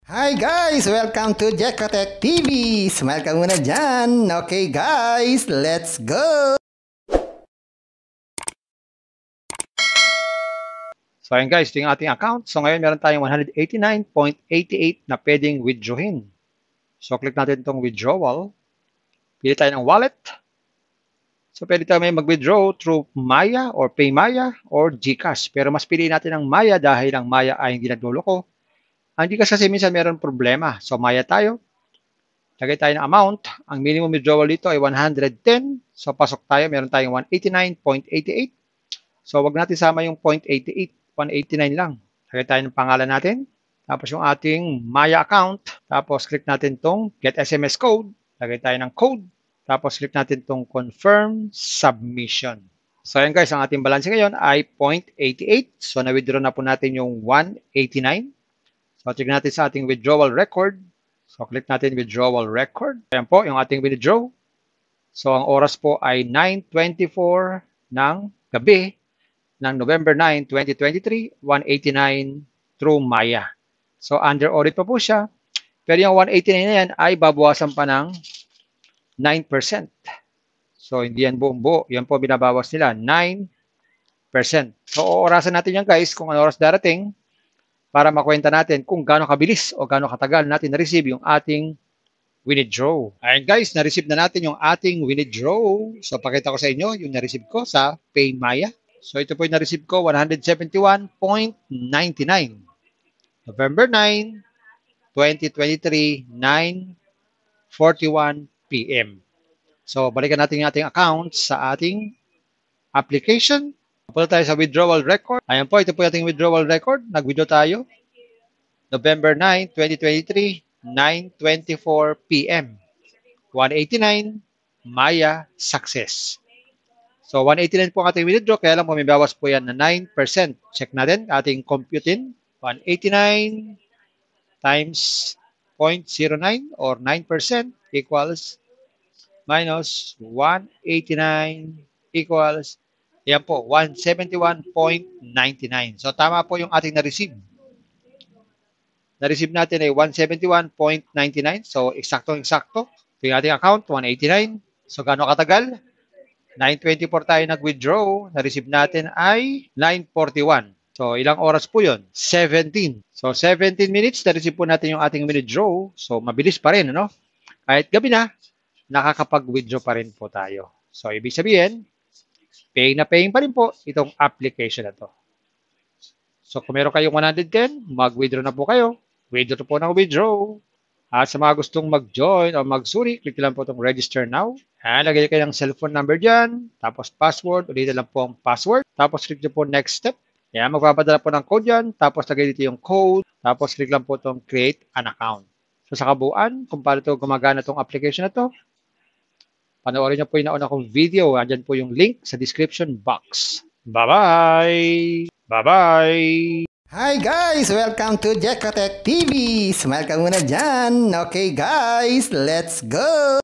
Hi guys! Welcome to Jekotech TV! Smile ka muna dyan! Okay guys, let's go! So ayun guys, ito yung ating account. So ngayon meron tayong 189.88 na pwedeng withdrawin. So click natin itong withdrawal. Pili tayo ng wallet. So pwede tayo may mag-withdraw through Maya or PayMaya or GCash. Pero mas piliin natin ang Maya dahil ang Maya ay hindi nagluloko. Ang GCash kasi minsan meron problema. So Maya tayo. Lagay tayo ng amount. Ang minimum withdrawal dito ay 110. So pasok tayo. Meron tayong 189.88. So wag natin sama yung 0.88. 189 lang. Lagay tayo ng pangalan natin. Tapos yung ating Maya account. Tapos click natin tong Get SMS Code. Lagay tayo ng code. Tapos click natin tong Confirm Submission. So ayan guys, ang ating balance ngayon ay 0.88. So na-withdraw na po natin yung 189. So check natin sa ating withdrawal record. So click natin withdrawal record. Ayan po yung ating withdraw. So ang oras po ay 9:24 ng gabi ng November 9, 2023, 189 through Maya. So under audit pa po siya. Pero yung 189 na yan ay babawasan pa ng 9%. So hindi yan buong buo. Yan po binabawas nila, 9%. So orasan natin yan guys kung ano oras darating para makwenta natin kung gaano kabilis o gaano katagal natin na-receive yung ating withdraw. Ayun guys, na-receive na natin yung ating withdraw. So pakita ko sa inyo yung na-receive ko sa PayMaya. So ito po yung na-receive ko, 171.99. November 9, 2023, 9:41 p.m. So balikan natin yung ating account sa ating application. Punta tayo sa withdrawal record. Ayan po, ito po yung ating withdrawal record. Nag-withdraw tayo. November 9, 2023, 9:24 p.m. 189, Maya success. So, 189 po ang ating withdraw, kaya lang po may bawas po yan na 9%. Check natin, ating computin. 189 times 0.09 or 9% equals minus 189 equals, yan po, 171.99. So, tama po yung ating na-receive. Na-receive natin ay 171.99. So, eksakto-eksakto. Ito yung ating account, 189. So, gaano katagal? 9:24 tayo nag-withdraw. Na-receive natin ay 9:41. So, ilang oras po yun? 17. So, 17 minutes na-receive po natin yung ating withdraw. So, mabilis pa rin, ano? Kahit gabi na, nakakapag-withdraw pa rin po tayo. So, ibig sabihin, paying na paying pa rin po itong application na to. So, kung meron kayong 110, mag-withdraw na po kayo. Withdraw po ng withdraw. At sa mga gustong mag-join o magsuri, click lang po itong register now. Lagay kayo ng cellphone number dyan. Tapos password. Ulitin lang po ang password. Tapos click nyo po next step. Yan, magpapadala po ng code yan. Tapos lagay dito yung code. Tapos click lang po itong create an account. So sa kabuuan, kung paano ito gumagana itong application na to, panoorin nyo po yung nauna kong video. Andyan po yung link sa description box. Bye-bye! Bye-bye! Hi guys! Welcome to Jekotech TV! Smile ka muna dyan! Okay guys, let's go!